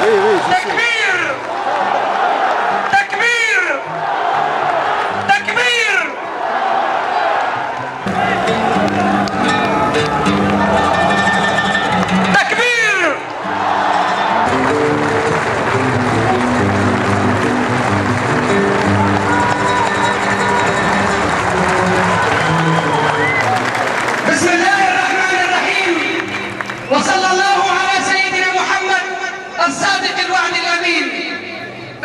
تكبير تكبير تكبير. تكبير. بسم الله الرحمن الرحيم، وصلى الله على سيدنا محمد الصادق الوعد الأمين.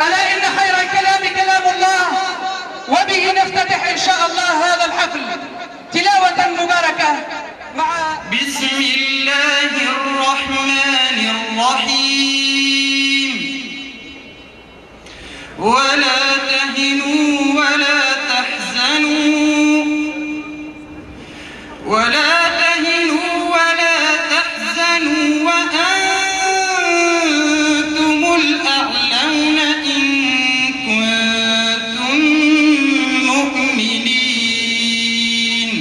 ألا إن خير الكلام كلام الله، وبه نفتتح إن شاء الله هذا الحفل تلاوة مباركة مع بسم الله الرحمن الرحيم. ولا تهنوا ولا تحزنوا وأنتم الأعلون إن كنتم مؤمنين.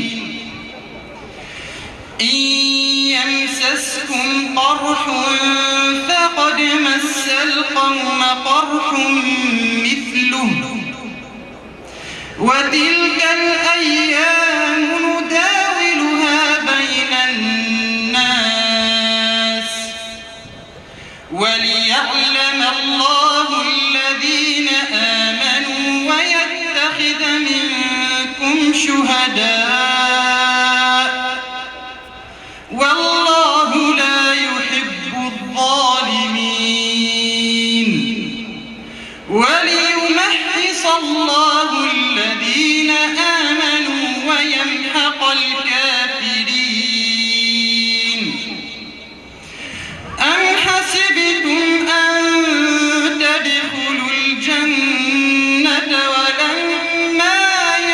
إن يمسسكم قرح فقد مس القوم قرح مثله، وتلك الأيام نداولها بين الناس، وليعلم الله الذين آمنوا ويتخذ منكم شهداء، والله لا يحب الظالمين. وليمحص الله الذين آمنوا ويمحق الكافرين. أم حسبتم أن تدخلوا الجنة ولما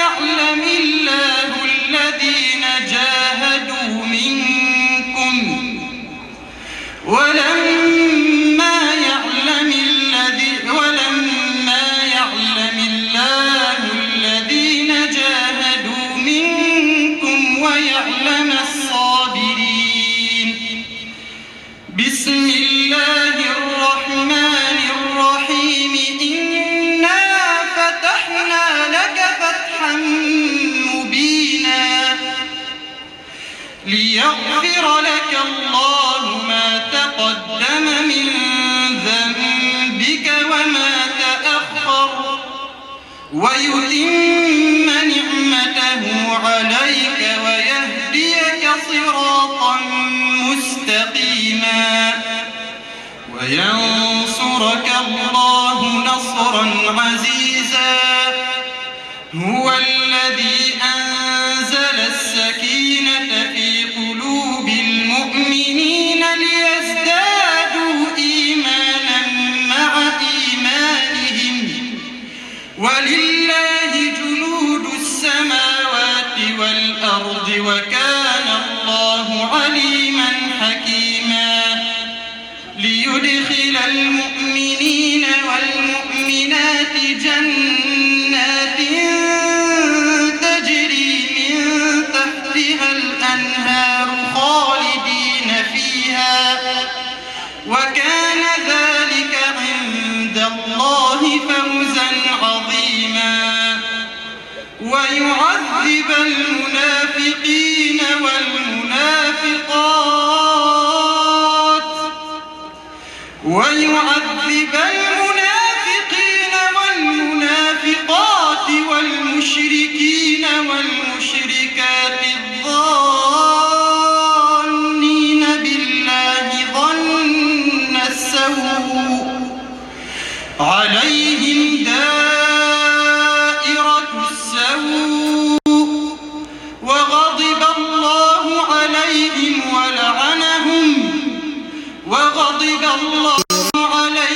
يعلم الله الذين جاهدوا منكم ولما يعلم الله الذين جاهدوا منكم ويعلم الصابرين. بسم الله الرحمن الرحيم. إنا فتحنا لك فتحا مبينا ليغفر لك الله ما تقدم من ذنبك وما تأخر، ويتم نعمته عليك ويهديك صراطا مستقيما، وينصرك الله نصرا عزيزا. هو الذي أنزل السكينة في قلوب المؤمنين ليزدادوا إيمانا مع إيمانهم، ولله جنود السماوات والأرض وكان الله عليما حكيما. ليدخل المؤمنين والمؤمنات جنات تجري من تحتها الأنهار خالدين فيها، وكان ذلك عند الله فوزا عظيما. ويعذب المنافقين والمنافقات والمشركين والمشركات الظانين بالله ظن السوء عليهم دائرة السوء، وغضب الله عليهم ولعنهم، وغضب الله عليهم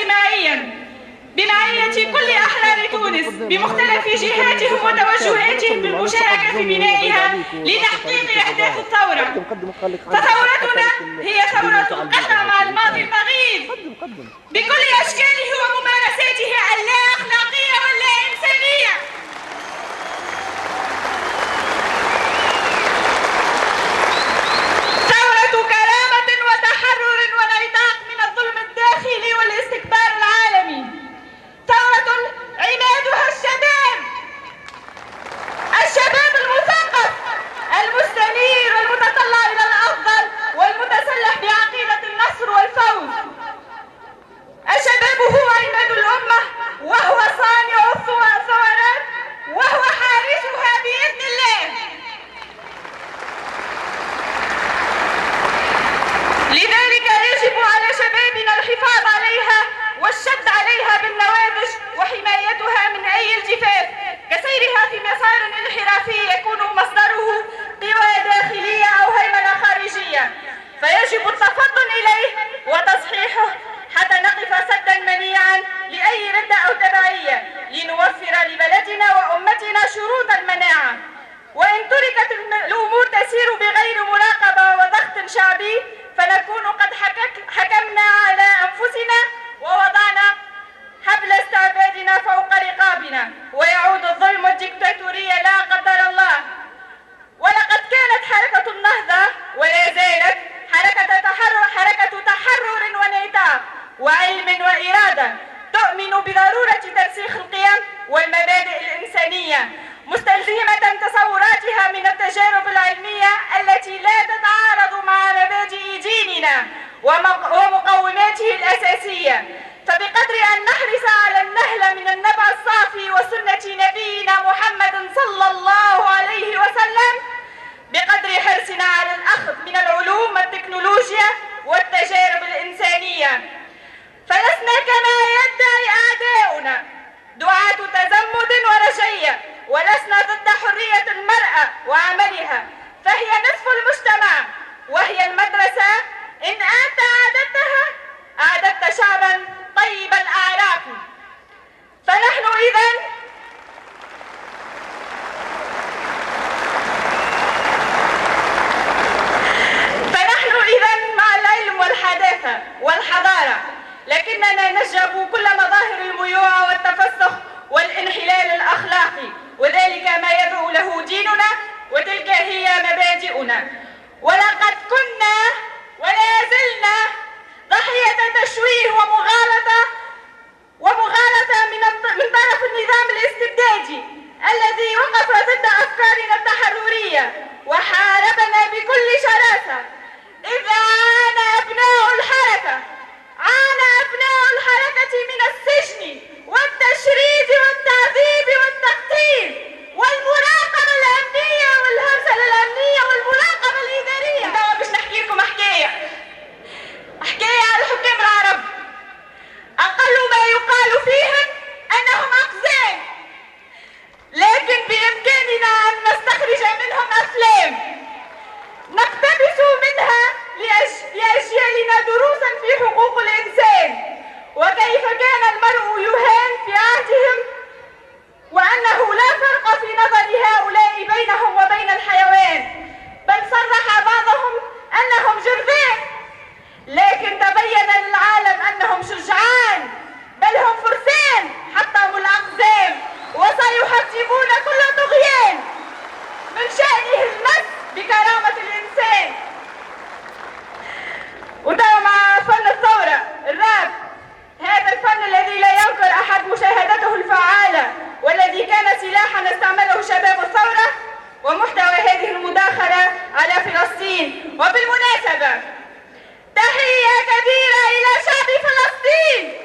واجتماعيا بمعية كل أحرار تونس بمختلف جهاتهم وتوجهاتهم بالمشاركة في بنائها لتحقيق أهداف الثورة. فثورتنا هي ثورة القطع مع الماضي البغيض بكل أشكاله وممارساته اللا أخلاقية واللا إنسانية. ثورة كرامة وتحرر ونيطاق من الظلم الداخلي والاستكبار العالمي. ثورة عمادها الشباب المثقف المستنير والمتطلع إلى الأفضل والمتسلح بعقيدة النصر والفوز. الشباب هو عماد الأمة وهو صانع الثورات وهو حارسها بإذن الله. لذلك يجب على شبابنا الحفاظ عليها والشد عليها بالنوابج وحمايتها من أي التفاف كسيرها في مسار انحرافي يكون مصدره قوى داخلية أو هيمنة خارجية، فيجب التفطن إليه وتصحيحه حتى نقف سدا منيعا لأي ردة أو تبعية لنوفر لبلدنا وأمتنا شروط المناعة. وإن تركت الأمور تسير بغير مراقبة وضغط شعبي فنكون قد حكمنا على أنفسنا ووضعنا حبل استعبادنا فوق رقابنا ويعود الظلم والديكتاتورية لا قدر الله. ولقد كانت حركة النهضة ولا زالت حركة تحرر ونيطاق وعلم وإرادة تؤمن بضرورة ترسيخ القيم والمبادئ الإنسانية مستلزمة تصوراتها من التجارب العلمية التي لا تتعارض مع مبادئ ديننا ومقوماته الأساسية. فبقدر أن نحرص على النهل من النبع الصافي وسنة نبينا محمد صلى الله عليه وسلم بقدر حرصنا على الأخذ من العلوم والتكنولوجيا والتجارب الإنسانية. فلسنا كما يدعي أعداؤنا دعاة تزمت ورجية، ولسنا ضد حرية المرأة وعملها، فهي نصف المجتمع وهي المدرسة. إن أنت أعددتها أعددت شعبا طيب الأعراف. فنحن إذن مع العلم والحداثة والحضارة، لكننا نشجب كل مظاهر الميوعة والتفسخ والانحلال الأخلاقي، وذلك ما يدعو له ديننا وتلك هي مبادئنا. ولقد كنا ولا زلنا ضحية تشويه ومغالطة من طرف النظام الاستبدادي الذي وقف ضد أفكارنا التحررية وحاربنا بكل شراسة. إذا عانى أبناء الحركة من السجن والتشريد والتعذيب والتقتيل والمراقبة الأمنية والهرسلة الأمنية والمراقبة الإدارية. أنا باش نحكي لكم حكاية على الحكام العرب أقل ما يقال فيهم أنهم أقزام، لكن بإمكاننا أن نستخرج منهم أفلام نقتبس منها لأجيالنا دروسا في حقوق الإنسان وكيف كان المرء يهان في عهدهم، وأنه لا فرق في نظر هؤلاء بينهم وبين الحيوان، بل صرح بعضهم أنهم جرذان، لكن تبين للعالم أنهم شجعان بل هم فرسان حطموا الأقزام وسيحجبون كل طغيان من شأنه المس بكرامة الإنسان. وتوا مع فن الثورة الراب، هذا الفن الذي لا ينكر أحد مشاهدته الفعالة والذي كان سلاحا استعمله شباب الثورة ومحتوى هذه المداخلة على فلسطين. وبالمناسبة تحية كبيرة إلى شعب فلسطين